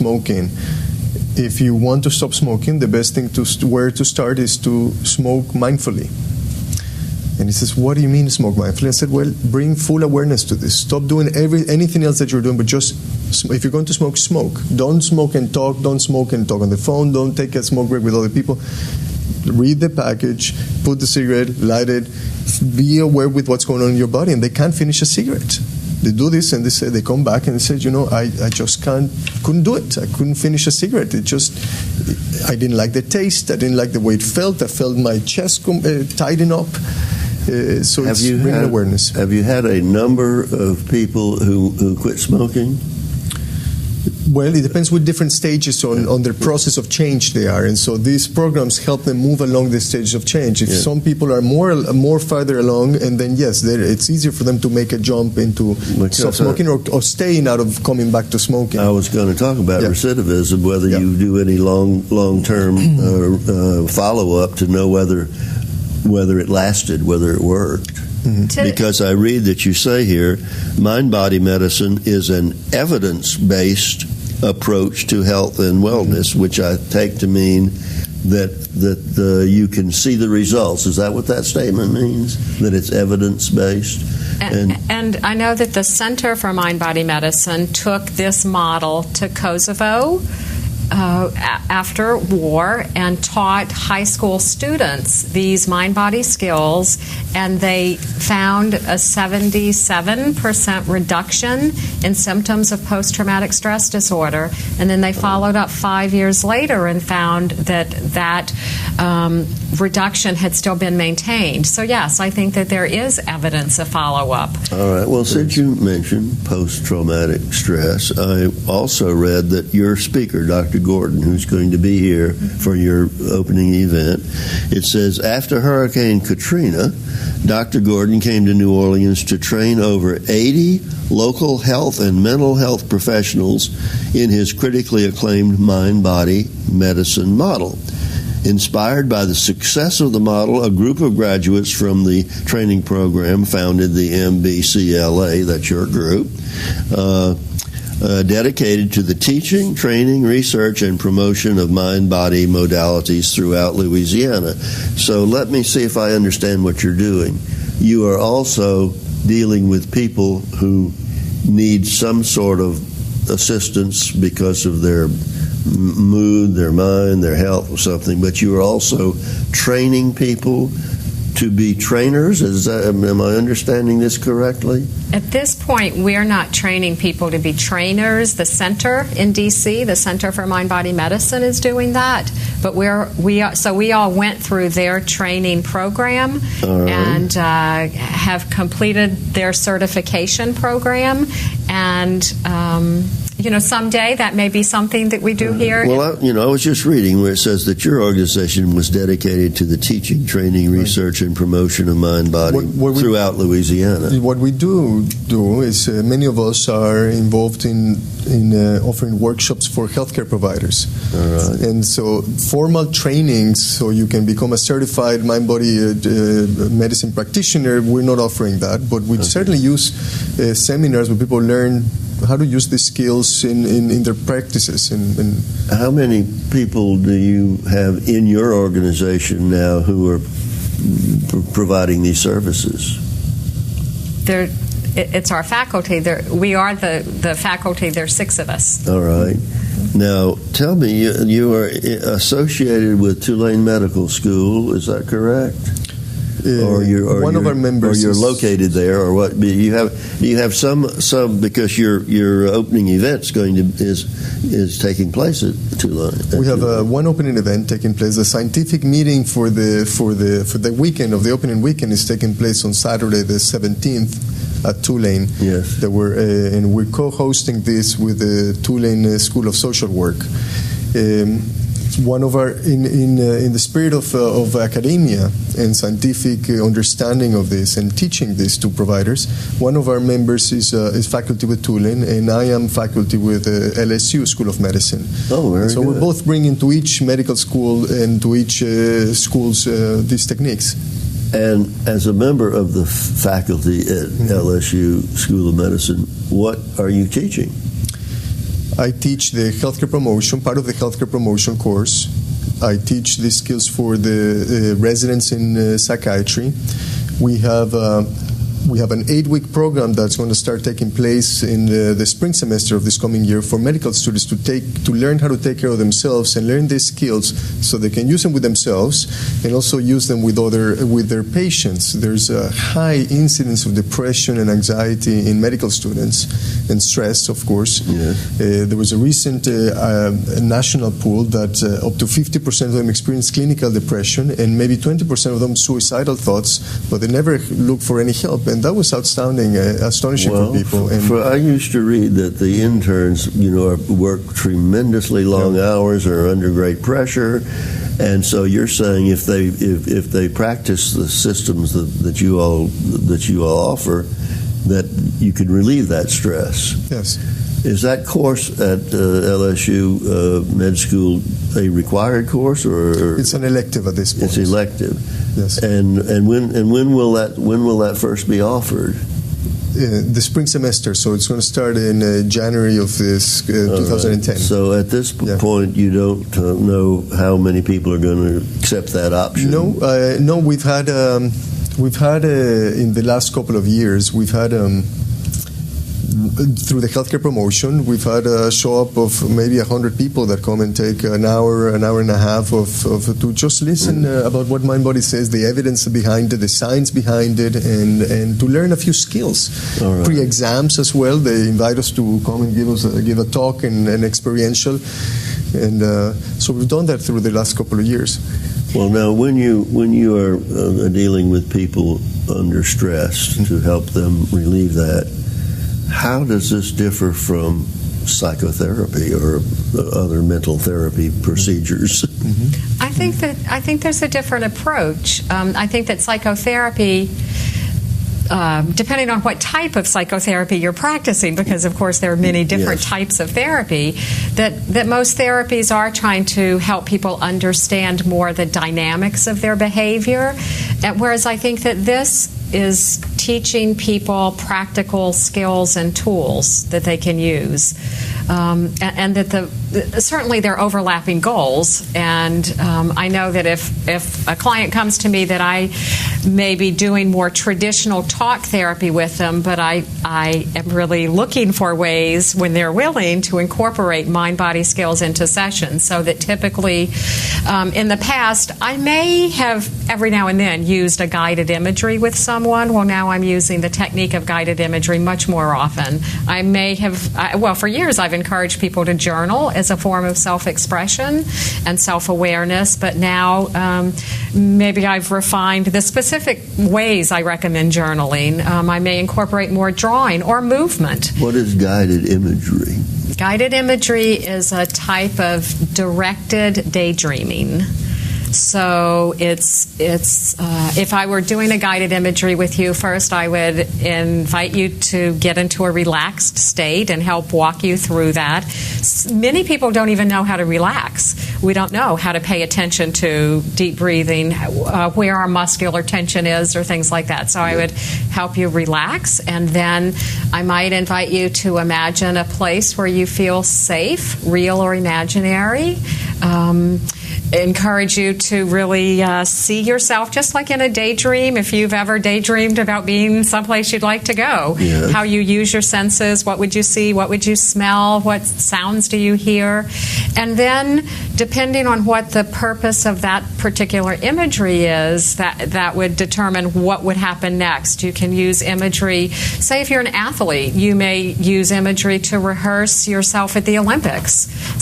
smoking. If you want to stop smoking, the best thing where to start is to smoke mindfully. And he says, what do you mean smoke mindfully? I said, well, bring full awareness to this. Stop doing anything else that you're doing, but just, if you're going to smoke, smoke. Don't smoke and talk. Don't smoke and talk on the phone. Don't take a smoke break with other people. Read the package, put the cigarette, light it, be aware with what's going on in your body, and they can't finish a cigarette. They do this, and they come back and they say, I just couldn't do it. I couldn't finish a cigarette. I didn't like the taste. I didn't like the way it felt. I felt my chest tighten up. So it's bringing awareness. Have you had a number of people who quit smoking? Well, it depends what different stages on their process of change they are, and so these programs help them move along the stages of change. If some people are more farther along, and then yes, it's easier for them to make a jump into stop smoking or staying out of coming back to smoking. I was going to talk about recidivism, whether you do any long-term follow-up to know whether it lasted, whether it worked. Mm-hmm. Because I read that you say here, mind-body medicine is an evidence-based approach to health and wellness, which I take to mean that you can see the results. Is that what that statement means? That it's evidence-based? And I know that the Center for Mind-Body Medicine took this model to Kosovo after war and taught high school students these mind-body skills, and they found a 77% reduction in symptoms of post-traumatic stress disorder. And then they followed up 5 years later and found that reduction had still been maintained. So yes, I think that there is evidence of follow-up. All right. Well, since you mentioned post-traumatic stress, I also read that your speaker, Dr. Gordon, who's going to be here for your opening event, it says, after Hurricane Katrina, Dr. Gordon came to New Orleans to train over 80 local health and mental health professionals in his critically acclaimed mind-body medicine model. Inspired by the success of the model, a group of graduates from the training program founded the MBCLA, that's your group, dedicated to the teaching, training, research, and promotion of mind-body modalities throughout Louisiana. So let me see if I understand what you're doing. You are also dealing with people who need some sort of assistance because of their mood, their mind, their health, or something, but you are also training people to be trainers. Am I understanding this correctly? At this point, we're not training people to be trainers. The center in D.C., the Center for Mind-Body Medicine, is doing that. But we all went through their training program and have completed their certification program. And someday that may be something that we do here. Well, I was just reading where it says that your organization was dedicated to the teaching, training, research, and promotion of mind-body throughout Louisiana. What we do is many of us are involved in offering workshops for healthcare providers. All right. And so formal trainings, so you can become a certified mind-body medicine practitioner, we're not offering that, but we certainly use seminars where people learn how to use these skills in their practices. And how many people do you have in your organization now who are providing these services? It's our faculty. We are the faculty. There's 6 of us. All right. Now, tell me, you are associated with Tulane Medical School. Is that correct? One of our members, or you're located there, or what? Do you have some because your opening event is taking place at Tulane. We have one opening event taking place. The scientific meeting for the weekend of the opening weekend is taking place on Saturday the 17th at Tulane. Yes, and we're co-hosting this with the Tulane School of Social Work. One of our in the spirit of academia and scientific understanding of this and teaching this to providers, one of our members is faculty with Tulane, and I am faculty with LSU School of Medicine. Oh, very so good. we're both bringing to each medical school and to each schools these techniques. And as a member of the faculty at LSU School of Medicine, what are you teaching? I teach the healthcare promotion, part of the healthcare promotion course. I teach these skills for the residents in psychiatry. We have an 8-week program that's going to start taking place in the spring semester of this coming year for medical students to learn how to take care of themselves and learn these skills so they can use them with themselves and also use them with their patients. There's a high incidence of depression and anxiety in medical students, and stress, of course. Yeah. There was a recent national poll that up to 50% of them experience clinical depression and maybe 20% of them suicidal thoughts, but they never look for any help. And that was astonishing for people. And I used to read that the interns, work tremendously long hours, are under great pressure, and so you're saying if they practice the systems that you all offer, that you can relieve that stress. Yes. Is that course at LSU Med School a required course, or it's an elective at this point? It's elective. Yes. And when will that first be offered? The spring semester, so it's going to start in January of this 2010. Right. So at this point, you don't know how many people are going to accept that option. No. We've had in the last couple of years, we've had. Through the healthcare promotion, we've had a show-up of maybe 100 people that come and take an hour and a half to just listen about what MindBody says, the evidence behind it, the science behind it, and to learn a few skills. Right. Pre-exams as well, they invite us to come and give a talk and experiential, and so we've done that through the last couple of years. Well, now, when you are dealing with people under stress to help them relieve that, how does this differ from psychotherapy or other mental therapy procedures? Mm-hmm. I think there's a different approach. I think that psychotherapy, depending on what type of psychotherapy you're practicing, because of course there are many different types of therapy, that most therapies are trying to help people understand more the dynamics of their behavior, whereas I think that this is teaching people practical skills and tools that they can use, and that certainly they're overlapping goals. And I know that if a client comes to me that I may be doing more traditional talk therapy with them, but I am really looking for ways when they're willing to incorporate mind-body skills into sessions, so that typically in the past I may have every now and then used a guided imagery with someone. Well, now I'm using the technique of guided imagery much more often. I may have, for years I've encouraged people to journal as a form of self-expression and self-awareness, but now maybe I've refined the specific ways I recommend journaling. I may incorporate more drawing or movement. What is guided imagery? Guided imagery is a type of directed daydreaming. So it's if I were doing a guided imagery with you, first I would invite you to get into a relaxed state and help walk you through that. Many people don't even know how to relax. We don't know how to pay attention to deep breathing, where our muscular tension is, or things like that. So I would help you relax, and then I might invite you to imagine a place where you feel safe, real or imaginary. Encourage you to really see yourself just like in a daydream. If you've ever daydreamed about being someplace you'd like to go, how you use your senses, what would you see, what would you smell, what sounds do you hear, and then depending on what the purpose of that particular imagery is, that would determine what would happen next. You can use imagery, say if you're an athlete, you may use imagery to rehearse yourself at the Olympics,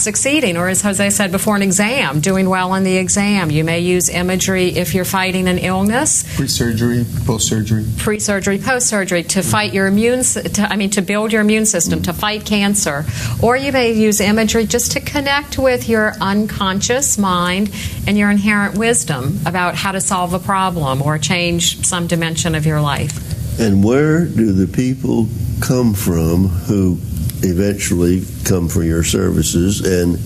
succeeding, or as Jose said before, an exam, doing well on the exam. You may use imagery if you're fighting an illness. Pre-surgery, post-surgery. Pre-surgery, post-surgery, to fight your to build your immune system, to fight cancer. Or you may use imagery just to connect with your unconscious mind and your inherent wisdom about how to solve a problem or change some dimension of your life. And where do the people come from who eventually come for your services, and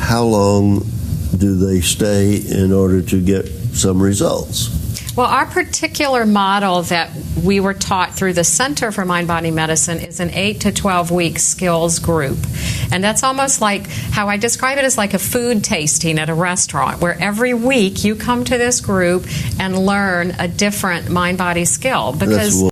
how long do they stay in order to get some results. Well, our particular model that we were taught through the Center for Mind-Body Medicine is an 8 to 12-week skills group. And that's almost like how I describe it as like a food tasting at a restaurant, where every week you come to this group and learn a different mind-body skill. Because